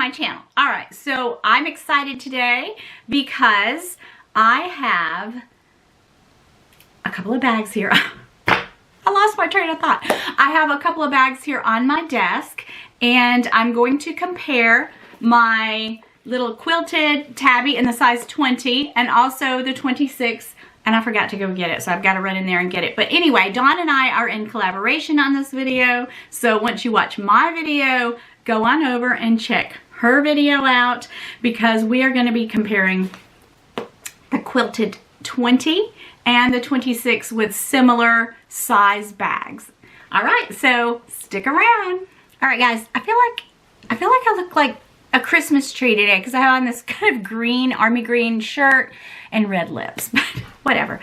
my channel. All right, so I'm excited today because I have a couple of bags here. I lost my train of thought. I have a couple of bags here on my desk, and I'm going to compare my little quilted tabby in the size 20 and also the 26, and I forgot to go get it, so I've got to run in there and get it. But anyway, Dawn and I are in collaboration on this video, so once you watch my video, go on over and check her video out, because we are going to be comparing the quilted 20 and the 26 with similar size bags. All right, so stick around. All right, guys, I feel like I look like a Christmas tree today because I have on this kind of green, army green shirt and red lips, but whatever.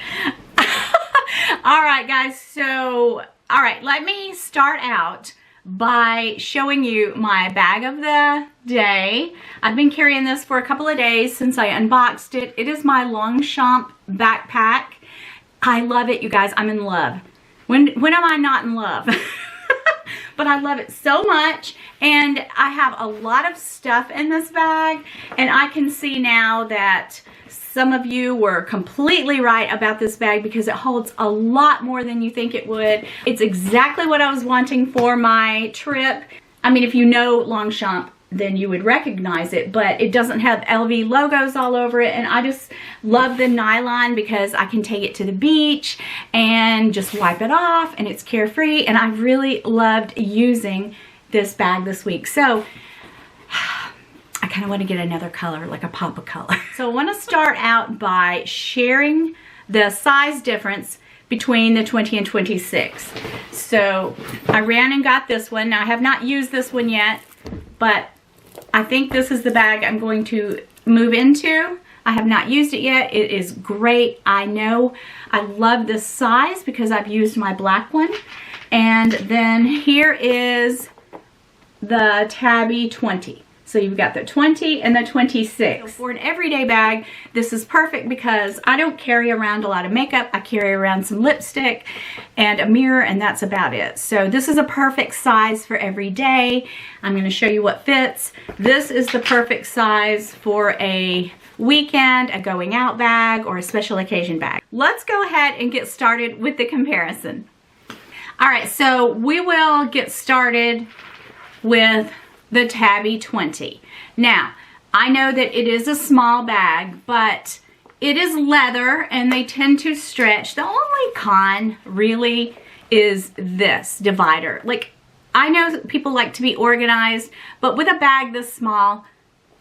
All right, guys, so, all right, let me start out by showing you my bag of the day. I've been carrying this for a couple of days since I unboxed it. It is my Longchamp backpack. I love it, you guys. I'm in love. When am I not in love? But I love it so much, and I have a lot of stuff in this bag, and I can see now that some of you were completely right about this bag because it holds a lot more than you think it would. It's exactly what I was wanting for my trip. I mean, if you know Longchamp, then you would recognize it, but it doesn't have LV logos all over it, and I just love the nylon because I can take it to the beach and just wipe it off, and it's carefree, and I really loved using this bag this week. So I kind of want to get another color, like a pop of color. So I want to start out by sharing the size difference between the 20 and 26. So I ran and got this one. Now I have not used this one yet, but I think this is the bag I'm going to move into. I have not used it yet. It is great. I know I love this size because I've used my black one. And then here is the Tabby 20. So you've got the 20 and the 26. So for an everyday bag, this is perfect because I don't carry around a lot of makeup. I carry around some lipstick and a mirror, and that's about it. So this is a perfect size for every day. I'm going to show you what fits. This is the perfect size for a weekend, a going out bag, or a special occasion bag. Let's go ahead and get started with the comparison. All right, so we will get started with the Tabby 20. Now, I know that it is a small bag, but it is leather and they tend to stretch. The only con really is this divider. Like, I know people like to be organized, but with a bag this small,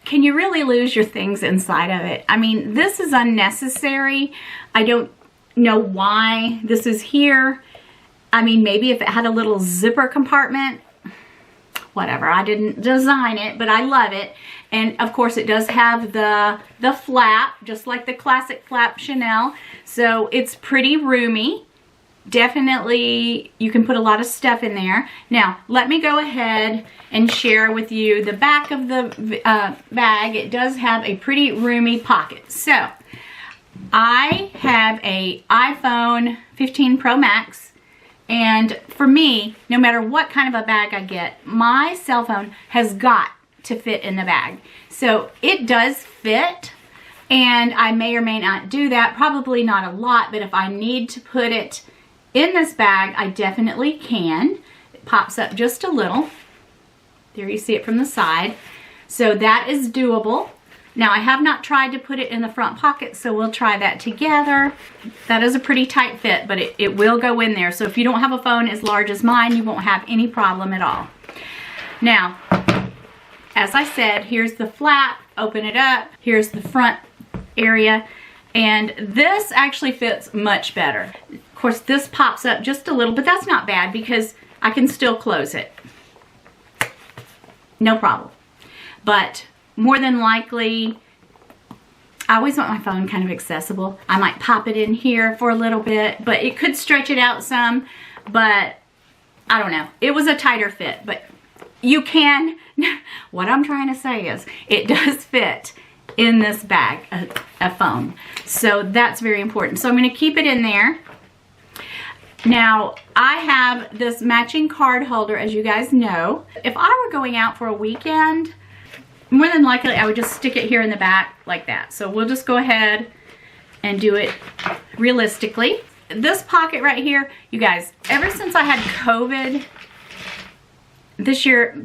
can you really lose your things inside of it? I mean, this is unnecessary. I don't know why this is here. I mean, maybe if it had a little zipper compartment, whatever. I didn't design it, but I love it. And of course it does have the flap, just like the classic flap Chanel. So it's pretty roomy. Definitely you can put a lot of stuff in there. Now let me go ahead and share with you the back of the bag. It does have a pretty roomy pocket. So I have a iPhone 15 Pro Max. And for me, no matter what kind of a bag I get, my cell phone has got to fit in the bag. So it does fit, and I may or may not do that. Probably not a lot, but if I need to put it in this bag, I definitely can. It pops up just a little. There you see it from the side. So that is doable. Now I have not tried to put it in the front pocket, so we'll try that together. That is a pretty tight fit, but it will go in there. So if you don't have a phone as large as mine, you won't have any problem at all. Now, as I said, here's the flap. Open it up. Here's the front area. And this actually fits much better. Of course, this pops up just a little, but that's not bad because I can still close it. No problem. But more than likely, I always want my phone kind of accessible. I might pop it in here for a little bit, but it could stretch it out some, but I don't know. It was a tighter fit, but you can, what I'm trying to say is it does fit in this bag, a phone. So that's very important. So I'm going to keep it in there. Now, I have this matching card holder, as you guys know. If I were going out for a weekend, more than likely I would just stick it here in the back like that. So we'll just go ahead and do it realistically. This pocket right here, you guys, ever since I had COVID,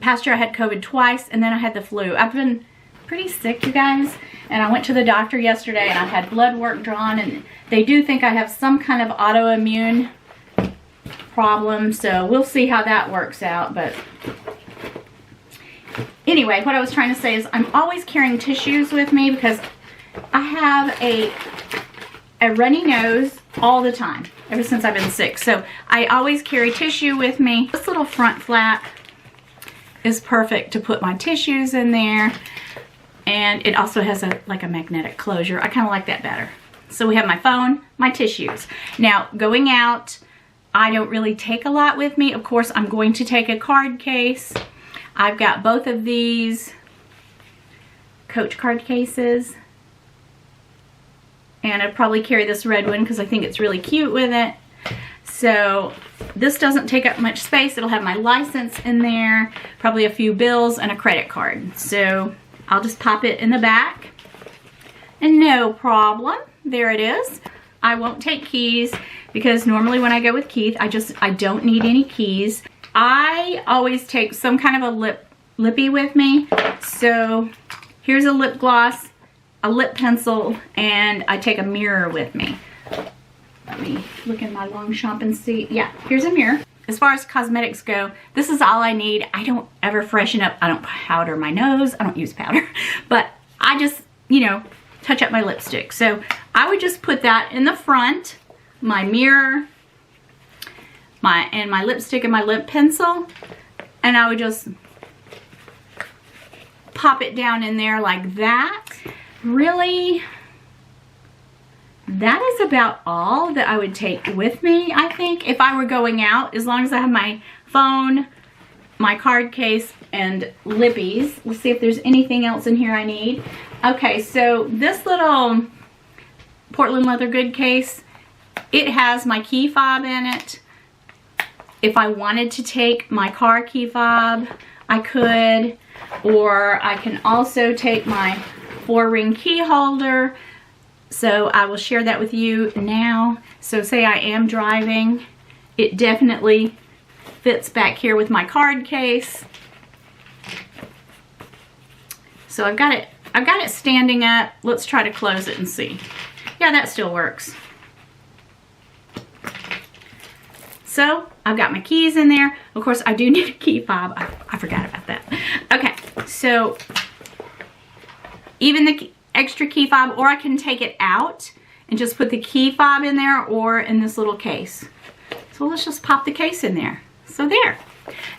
past year I had COVID twice, and then I had the flu. I've been pretty sick, you guys, and I went to the doctor yesterday and I had blood work drawn, and they do think I have some kind of autoimmune problem, so we'll see how that works out. But anyway, what I was trying to say is I'm always carrying tissues with me because I have a runny nose all the time ever since I've been sick. So I always carry tissue with me. This little front flap is perfect to put my tissues in there, and it also has like a magnetic closure. I kind of like that better. So we have my phone, my tissues. Now going out, I don't really take a lot with me. Of course, I'm going to take a card case. I've got both of these Coach card cases, and I'd probably carry this red one because I think it's really cute with it. So this doesn't take up much space. It'll have my license in there, probably a few bills and a credit card. So I'll just pop it in the back and no problem. There it is. I won't take keys because normally when I go with Keith, I don't need any keys. I always take some kind of a lippy with me. So here's a lip gloss, a lip pencil, and I take a mirror with me. Let me look in my Longchamp and see. Yeah, here's a mirror. As far as cosmetics go, this is all I need. I don't ever freshen up. I don't powder my nose. I don't use powder. But I just, you know, touch up my lipstick. So I would just put that in the front, my mirror, my lipstick and my lip pencil, and I would just pop it down in there like that. Really, that is about all that I would take with me, I think, if I were going out, as long as I have my phone, my card case, and lippies. Let's see if there's anything else in here I need. Okay, so this little Portland leather good case, it has my key fob in it. If I wanted to take my car key fob, I could, or I can also take my 4-ring key holder. So I will share that with you now. So say I am driving, it definitely fits back here with my card case. So I've got it standing up. Let's try to close it and see. Yeah, that still works. So I've got my keys in there. Of course, I do need a key fob. I forgot about that. Okay, so even the extra key fob, or I can take it out and just put the key fob in there or in this little case. So let's just pop the case in there. So there.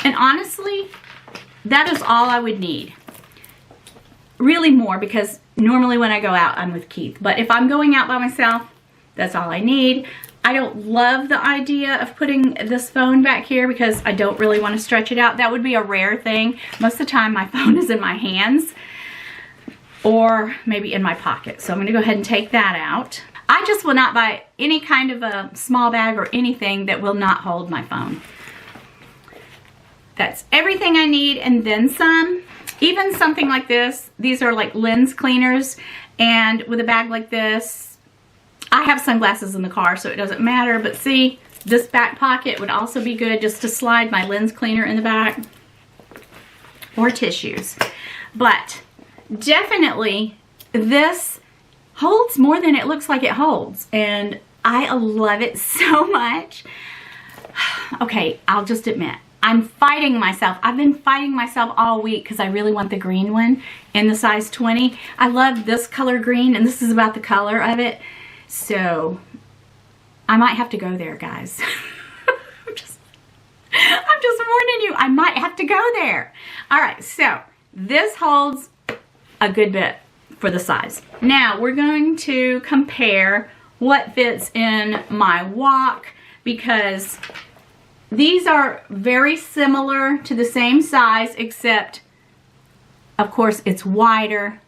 And honestly, that is all I would need. Really more, because normally when I go out, I'm with Keith. But if I'm going out by myself, that's all I need. I don't love the idea of putting this phone back here because I don't really want to stretch it out. That would be a rare thing. Most of the time my phone is in my hands or maybe in my pocket. So I'm going to go ahead and take that out. I just will not buy any kind of a small bag or anything that will not hold my phone. That's everything I need and then some. Even something like this. These are like lens cleaners, and with a bag like this, I have sunglasses in the car, so it doesn't matter, but see, this back pocket would also be good just to slide my lens cleaner in the back or tissues. But definitely this holds more than it looks like it holds, and I love it so much. Okay, I'll just admit, I'm fighting myself. I've been fighting myself all week because I really want the green one in the size 20. I love this color green, and this is about the color of it. So I might have to go there, guys. I'm just warning you, I might have to go there. All right, so this holds a good bit for the size. Now we're going to compare what fits in my walk, because these are very similar to the same size, except of course it's wider,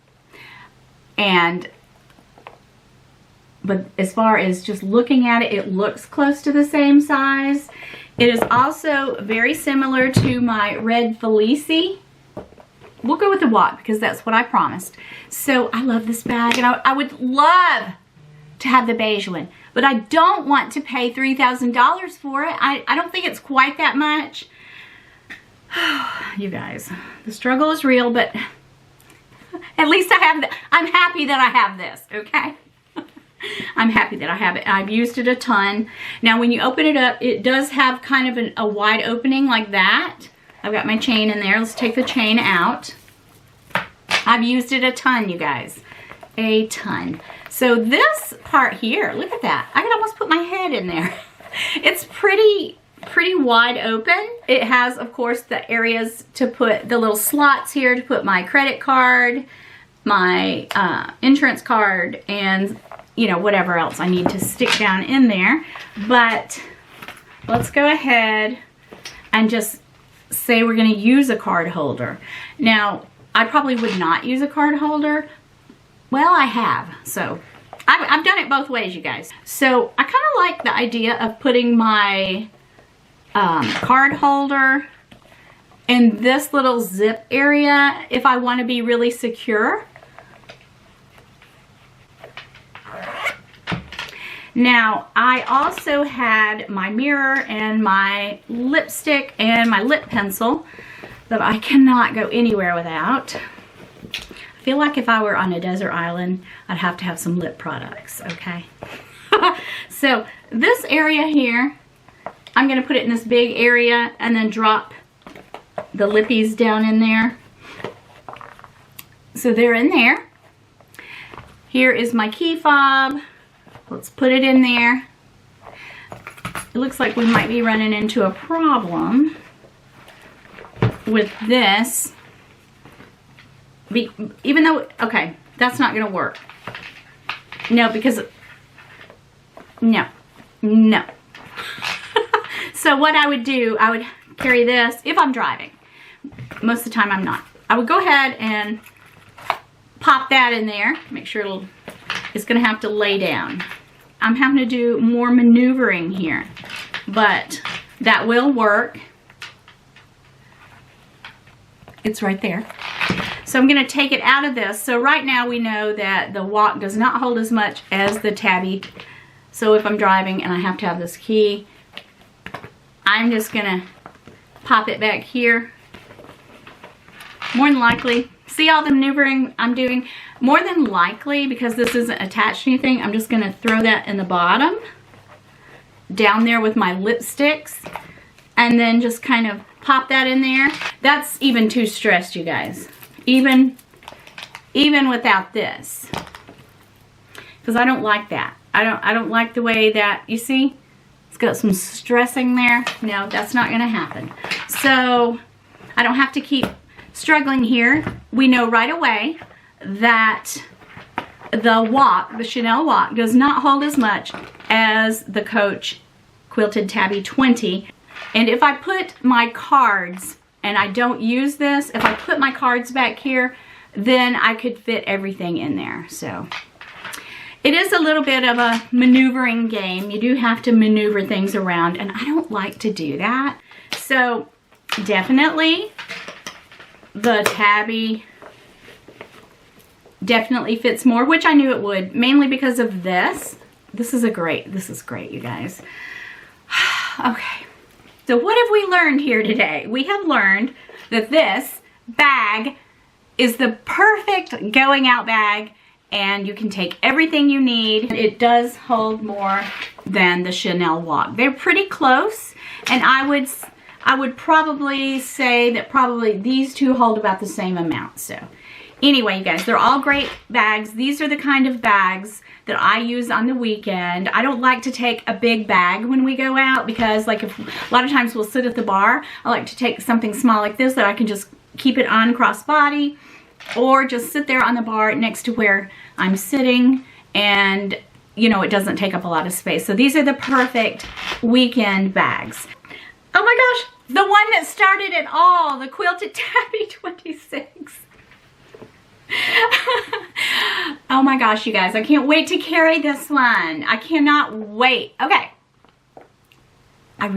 but as far as just looking at it, it looks close to the same size. It is also very similar to my red Felici. we'll go with the walk because that's what I promised. So I love this bag, and I would love to have the beige one, but I don't want to pay $3,000 for it. I don't think it's quite that much. You guys, the struggle is real, but at least I have I'm happy that I have this, okay? I'm happy that I have it. I've used it a ton. Now when you open it up, it does have kind of a wide opening like that. I've got my chain in there. Let's take the chain out. I've used it a ton, you guys. A ton. So this part here, look at that. I could almost put my head in there. It's pretty wide open. It has, of course, the areas to put the little slots here to put my credit card, my insurance card, and you know, whatever else I need to stick down in there. But let's go ahead and just say we're going to use a card holder. Now, I probably would not use a card holder. Well, I have. So I've done it both ways, you guys. So I kind of like the idea of putting my card holder in this little zip area if I want to be really secure. Now, I also had my mirror and my lipstick and my lip pencil that I cannot go anywhere without. I feel like if I were on a desert island, I'd have to have some lip products, okay? So this area here, I'm gonna put it in this big area and then drop the lippies down in there. So they're in there. Here is my key fob. Let's put it in there. It looks like we might be running into a problem with this. Even though, okay, that's not gonna work. No, because, no. So what I would do, I would carry this if I'm driving. Most of the time I'm not. I would go ahead and pop that in there. Make sure it's gonna have to lay down. I'm having to do more maneuvering here, but that will work. It's right there. So I'm gonna take it out of this. So right now we know that the walk does not hold as much as the Tabby. So if I'm driving and I have to have this key, I'm just gonna pop it back here. More than likely, see all the maneuvering I'm doing? More than likely, because this isn't attached to anything, I'm just gonna throw that in the bottom, down there with my lipsticks, and then just kind of pop that in there. That's even too stressed, you guys. Even without this, because I don't like that. I don't like the way that, you see, it's got some stressing there. No, that's not gonna happen. So I don't have to keep struggling here. We know right away that the Chanel walk does not hold as much as the Coach Quilted Tabby 20. And if I put my cards, and I don't use this, if I put my cards back here, then I could fit everything in there. So it is a little bit of a maneuvering game. You do have to maneuver things around, and I don't like to do that. So definitely the Tabby definitely fits more, which I knew it would, mainly because of this. This is great, you guys. Okay, so what have we learned here today? We have learned that this bag is the perfect going out bag, and you can take everything you need. It does hold more than the Chanel walk. They're pretty close, and I would probably say that probably these two hold about the same amount. So anyway, you guys, they're all great bags. These are the kind of bags that I use on the weekend. I don't like to take a big bag when we go out, because like a lot of times we'll sit at the bar. I like to take something small like this that I can just keep it on crossbody, or just sit there on the bar next to where I'm sitting, and you know, it doesn't take up a lot of space. So these are the perfect weekend bags. Oh my gosh, the one that started it all, the Quilted Tabby 26. Oh my gosh, you guys, I can't wait to carry this one. I cannot wait. Okay. I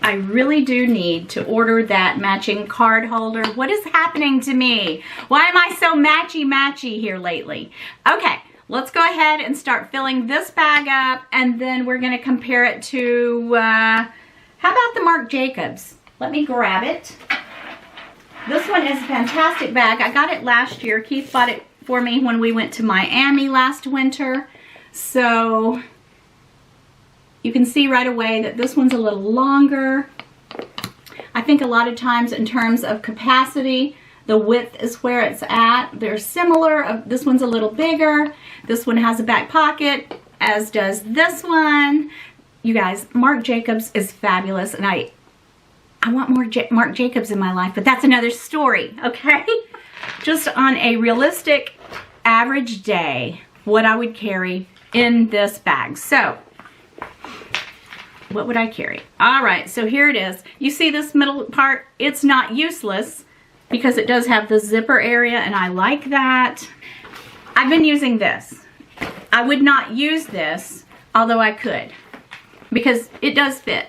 I really do need to order that matching card holder. What is happening to me? Why am I so matchy here lately? Okay, let's go ahead and start filling this bag up, and then we're gonna compare it to, how about the Marc Jacobs? Let me grab it. This one is a fantastic bag. I got it last year. Keith bought it for me when we went to Miami last winter. So you can see right away that this one's a little longer. I think a lot of times in terms of capacity, the width is where it's at. They're similar. This one's a little bigger. This one has a back pocket, as does this one. You guys, Marc Jacobs is fabulous, and I want more Marc Jacobs in my life, but that's another story, okay? Just on a realistic average day, what I would carry in this bag. So what would I carry? All right, so here it is. You see this middle part? It's not useless because it does have the zipper area, and I like that. I've been using this. I would not use this, although I could, because it does fit.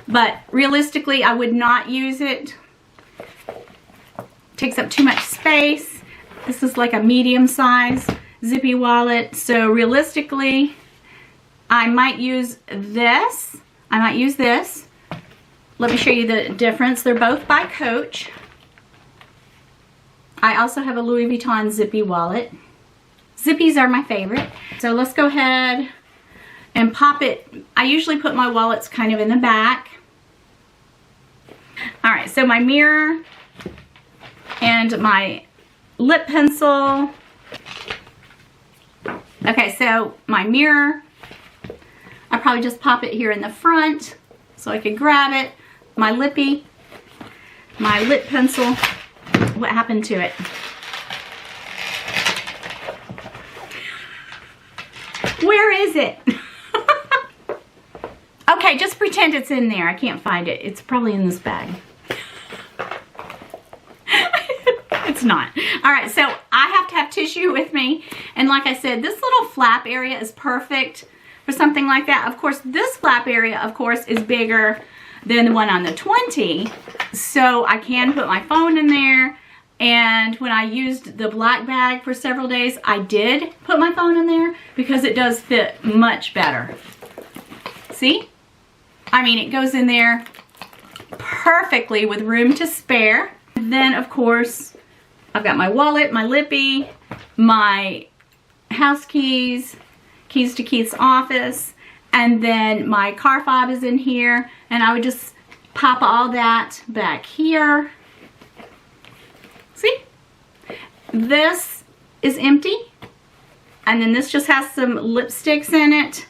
But realistically, I would not use it. Takes up too much space. This is like a medium size zippy wallet. So realistically, I might use this. I might use this. Let me show you the difference. They're both by Coach. I also have a Louis Vuitton zippy wallet. Zippies are my favorite. So let's go ahead and pop it. I usually put my wallets kind of in the back. All right, so my mirror and my lip pencil. Okay, so my mirror, I probably just pop it here in the front so I could grab it. My lippy, my lip pencil. What happened to it? Where is it? Okay, just pretend it's in there. I can't find it. It's probably in this bag. It's not. All right, so I have to have tissue with me. And like I said, this little flap area is perfect for something like that. Of course, this flap area, of course, is bigger than the one on the 20. So I can put my phone in there. And when I used the black bag for several days, I did put my phone in there because it does fit much better. See? I mean, it goes in there perfectly with room to spare. And then, of course, I've got my wallet, my lippy, my house keys, keys to Keith's office, and then my car fob is in here. And I would just pop all that back here. See? This is empty. And then this just has some lipsticks in it.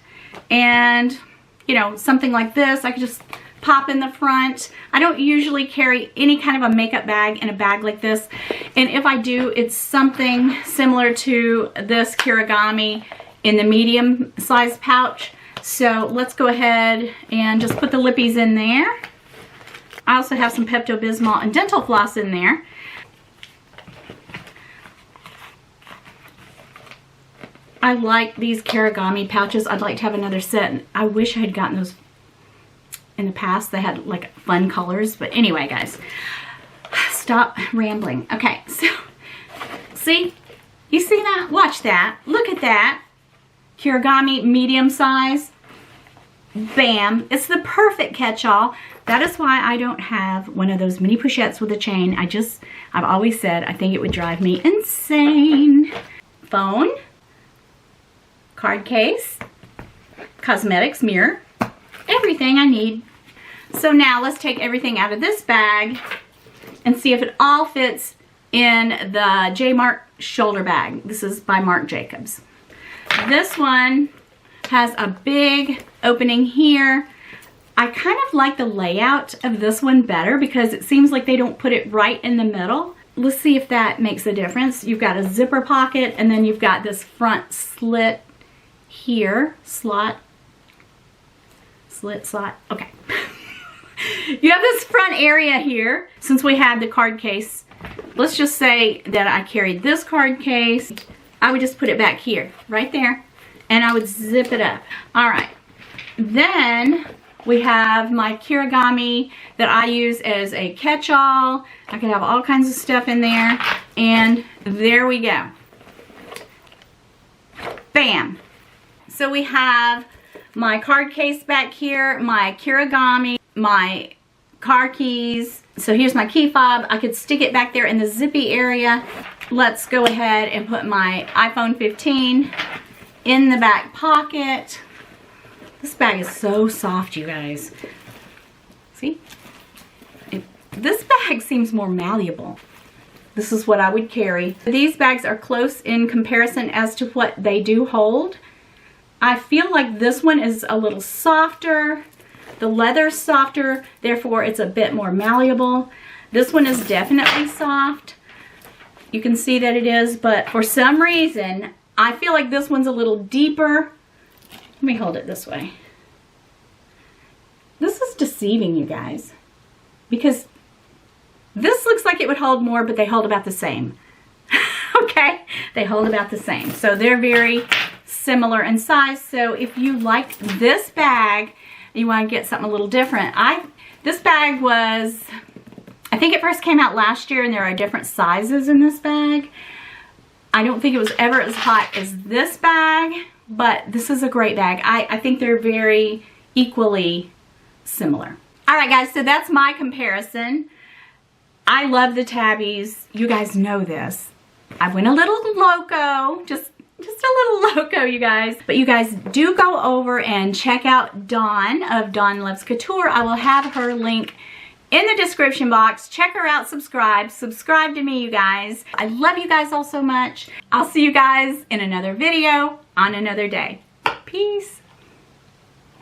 And, you know, something like this, I could just pop in the front. I don't usually carry any kind of a makeup bag in a bag like this. And if I do, it's something similar to this Kirigami in the medium size pouch. So let's go ahead and just put the lippies in there. I also have some Pepto-Bismol and dental floss in there. I like these Kirigami pouches. I'd like to have another set. I wish I had gotten those in the past. They had like fun colors. But anyway, guys, stop rambling. Okay, so see? You see that? Watch that. Look at that. Kirigami medium size. Bam. It's the perfect catch-all. That is why I don't have one of those mini pochettes with a chain. I've always said I think it would drive me insane. Phone. Card case, cosmetics, mirror, everything I need. So now let's take everything out of this bag and see if it all fits in the J. Marc shoulder bag. This is by Marc Jacobs. This one has a big opening here. I kind of like the layout of this one better because it seems like they don't put it right in the middle. Let's see if that makes a difference. You've got a zipper pocket, and then you've got this front slit here, slit, okay. You have this front area here. Since we had the card case, let's just say that I carried this card case. I would just put it back here, right there, and I would zip it up. All right, then We have my kirigami that I use as a catch-all. I can have all kinds of stuff in there. And there we go. Bam. So we have my card case back here, my kirigami, my car keys. So here's my key fob. I could stick it back there in the zippy area. Let's go ahead and put my iPhone 15 in the back pocket. This bag is so soft, you guys. See? This bag seems more malleable. This is what I would carry. These bags are close in comparison as to what they do hold. I feel like this one is a little softer. The leather's softer, therefore it's a bit more malleable. This one is definitely soft. You can see that it is, but for some reason, I feel like this one's a little deeper. Let me hold it this way. This is deceiving, you guys, because this looks like it would hold more, but they hold about the same. Okay, they hold about the same. So they're very similar in size. So if you like this bag, you want to get something a little different. This bag was, I think it first came out last year, and there are different sizes in this bag. I don't think it was ever as hot as this bag, but this is a great bag. I think they're very equally similar. All right, guys, so that's my comparison. I love the Tabbies. You guys know this. I went a little loco, just a little loco, you guys. But you guys do go over and check out Dawn of Dawn Loves Couture. I will have her link in the description box. Check her out, subscribe to me, you guys. I love you guys all so much. I'll see you guys in another video on another day.